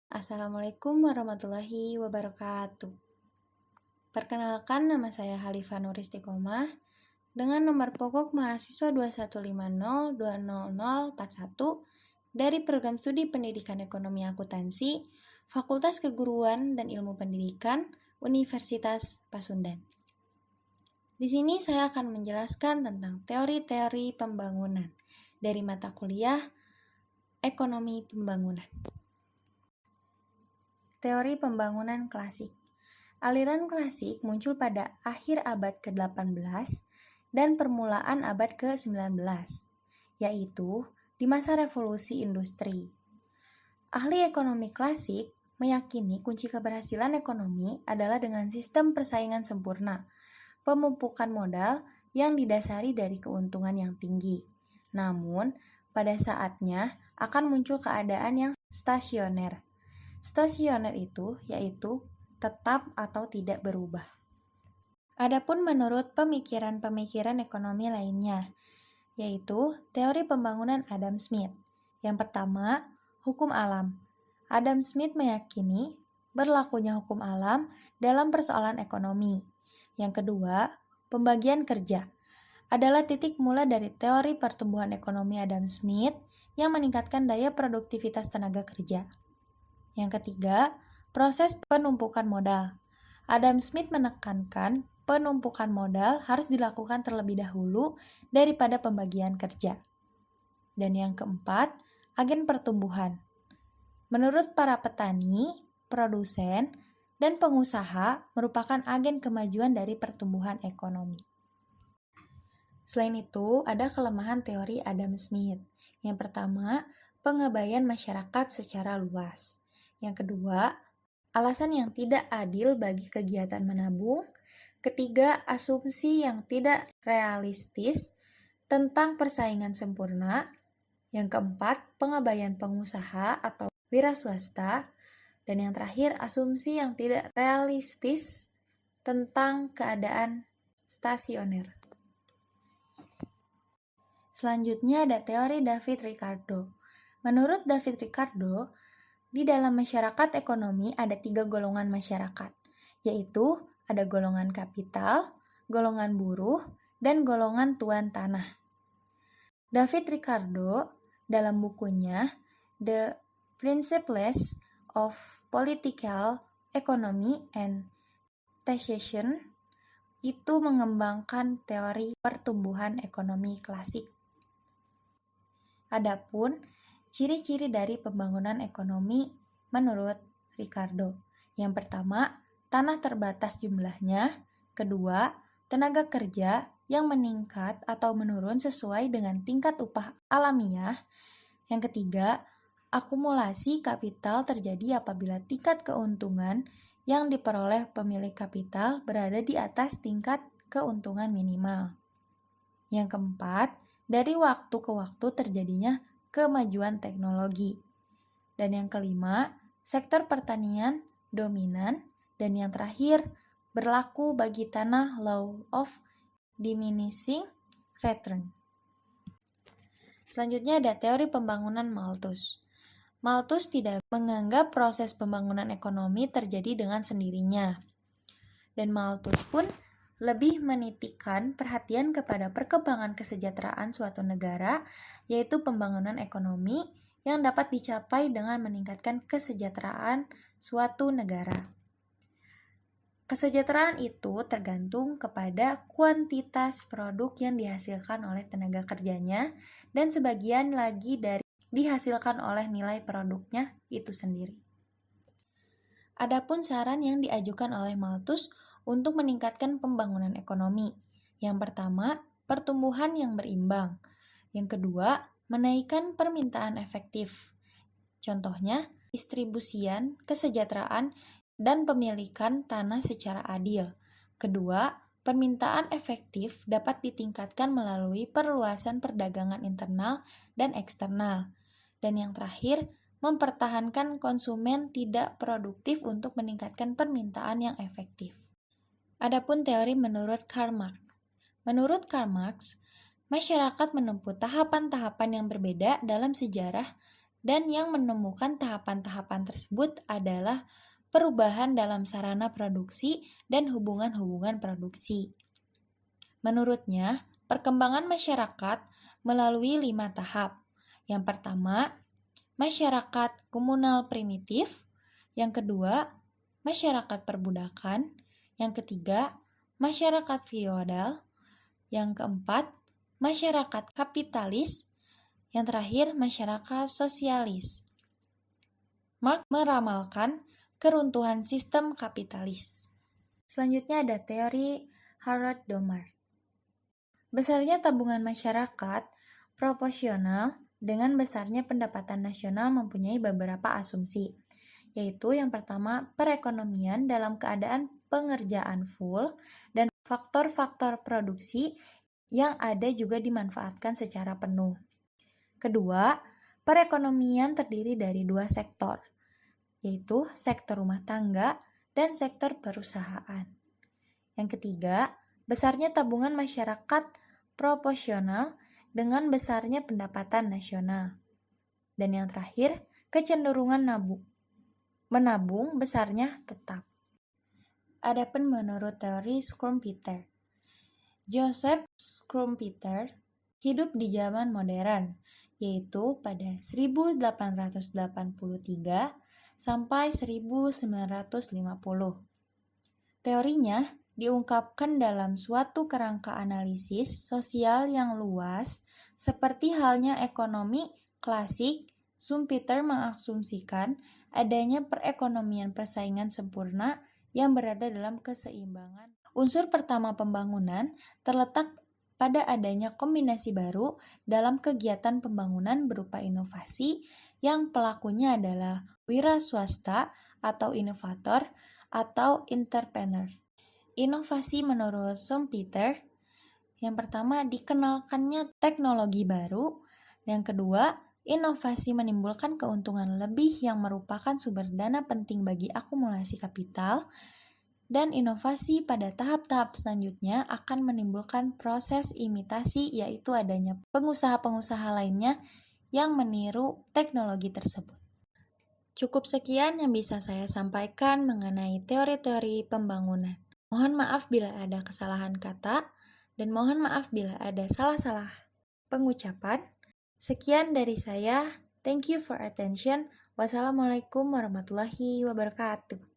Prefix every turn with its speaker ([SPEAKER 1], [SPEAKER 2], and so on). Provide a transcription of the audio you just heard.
[SPEAKER 1] Assalamualaikum warahmatullahi wabarakatuh. Perkenalkan, nama saya Halifa Nuristiqomah dengan nomor pokok mahasiswa 2150200041 dari Program Studi Pendidikan Ekonomi Akuntansi, Fakultas Keguruan dan Ilmu Pendidikan, Universitas Pasundan. Di sini saya akan menjelaskan tentang teori-teori pembangunan dari mata kuliah Ekonomi Pembangunan. Teori pembangunan klasik. Aliran klasik muncul pada akhir abad ke-18 dan permulaan abad ke-19, yaitu di masa revolusi industri. Ahli ekonomi klasik meyakini kunci keberhasilan ekonomi adalah dengan sistem persaingan sempurna, pemumpukan modal yang didasari dari keuntungan yang tinggi. Namun, pada saatnya akan muncul keadaan yang stasioner. Stasioner itu yaitu tetap atau tidak berubah. Adapun menurut pemikiran-pemikiran ekonomi lainnya, yaitu teori pembangunan Adam Smith. Yang pertama, hukum alam. Adam Smith meyakini berlakunya hukum alam dalam persoalan ekonomi. Yang kedua, pembagian kerja adalah titik mula dari teori pertumbuhan ekonomi Adam Smith yang meningkatkan daya produktivitas tenaga kerja. Yang ketiga, proses penumpukan modal. Adam Smith menekankan penumpukan modal harus dilakukan terlebih dahulu daripada pembagian kerja. Dan yang keempat, agen pertumbuhan. Menurut para petani, produsen, dan pengusaha merupakan agen kemajuan dari pertumbuhan ekonomi. Selain itu, ada kelemahan teori Adam Smith. Yang pertama, pengabaian masyarakat secara luas. Yang kedua, alasan yang tidak adil bagi kegiatan menabung. Ketiga, asumsi yang tidak realistis tentang persaingan sempurna. Yang keempat, pengabaian pengusaha atau wira swasta. Dan yang terakhir, asumsi yang tidak realistis tentang keadaan stasioner. Selanjutnya ada teori David Ricardo. Menurut David Ricardo, di dalam masyarakat ekonomi ada 3 golongan masyarakat, yaitu ada golongan kapital, golongan buruh, dan golongan tuan tanah. David Ricardo dalam bukunya The Principles of Political Economy and Taxation itu mengembangkan teori pertumbuhan ekonomi klasik. Adapun ciri-ciri dari pembangunan ekonomi menurut Ricardo. Yang pertama, tanah terbatas jumlahnya. Kedua, tenaga kerja yang meningkat atau menurun sesuai dengan tingkat upah alamiah. Yang ketiga, akumulasi kapital terjadi apabila tingkat keuntungan yang diperoleh pemilik kapital berada di atas tingkat keuntungan minimal. Yang keempat, dari waktu ke waktu terjadinya kemajuan teknologi. Dan yang kelima, sektor pertanian dominan. Dan yang terakhir, berlaku bagi tanah law of diminishing return. Selanjutnya ada teori pembangunan Malthus. Malthus tidak menganggap proses pembangunan ekonomi terjadi dengan sendirinya. Dan Malthus pun lebih menitikkan perhatian kepada perkembangan kesejahteraan suatu negara, yaitu pembangunan ekonomi yang dapat dicapai dengan meningkatkan kesejahteraan suatu negara. Kesejahteraan itu tergantung kepada kuantitas produk yang dihasilkan oleh tenaga kerjanya dan sebagian lagi dari dihasilkan oleh nilai produknya itu sendiri. Adapun saran yang diajukan oleh Malthus untuk meningkatkan pembangunan ekonomi. Yang pertama, pertumbuhan yang berimbang. Yang kedua, menaikkan permintaan efektif. Contohnya, distribusian, kesejahteraan, dan pemilikan tanah secara adil. Kedua, permintaan efektif dapat ditingkatkan melalui perluasan perdagangan internal dan eksternal. Dan yang terakhir, mempertahankan konsumen tidak produktif untuk meningkatkan permintaan yang efektif. Adapun teori menurut Karl Marx. Menurut Karl Marx, masyarakat menempuh tahapan-tahapan yang berbeda dalam sejarah Dan yang menemukan tahapan-tahapan tersebut adalah perubahan dalam sarana produksi dan hubungan-hubungan produksi. Menurutnya, perkembangan masyarakat melalui 5 tahap. Yang pertama, masyarakat komunal primitif. Yang kedua, masyarakat perbudakan. Yang ketiga, masyarakat feodal. Yang keempat, masyarakat kapitalis. Yang terakhir, masyarakat sosialis. Marx meramalkan keruntuhan sistem kapitalis. Selanjutnya ada teori Harold Domar. Besarnya tabungan masyarakat proporsional dengan besarnya pendapatan nasional mempunyai beberapa asumsi, yaitu yang pertama, perekonomian dalam keadaan pengerjaan full dan faktor-faktor produksi yang ada juga dimanfaatkan secara penuh. Kedua, perekonomian terdiri dari 2 sektor, yaitu sektor rumah tangga dan sektor perusahaan. Yang ketiga, besarnya tabungan masyarakat proporsional dengan besarnya pendapatan nasional. Dan yang terakhir, kecenderungan menabung besarnya tetap. Adapun menurut teori Schumpeter, Joseph Schumpeter hidup di zaman modern, yaitu pada 1883 sampai 1950. Teorinya diungkapkan dalam suatu kerangka analisis sosial yang luas, seperti halnya ekonomi klasik. Schumpeter mengasumsikan adanya perekonomian persaingan sempurna yang berada dalam keseimbangan. Unsur pertama pembangunan terletak pada adanya kombinasi baru dalam kegiatan pembangunan berupa inovasi yang pelakunya adalah wira swasta atau inovator atau entrepreneur. Inovasi menurut Schumpeter, yang pertama dikenalkannya teknologi baru, yang kedua inovasi menimbulkan keuntungan lebih yang merupakan sumber dana penting bagi akumulasi kapital, dan inovasi pada tahap-tahap selanjutnya akan menimbulkan proses imitasi, yaitu adanya pengusaha-pengusaha lainnya yang meniru teknologi tersebut. Cukup sekian yang bisa saya sampaikan mengenai teori-teori pembangunan. Mohon maaf bila ada kesalahan kata, dan mohon maaf bila ada salah-salah pengucapan. Sekian dari saya. Thank you for attention. Wassalamualaikum warahmatullahi wabarakatuh.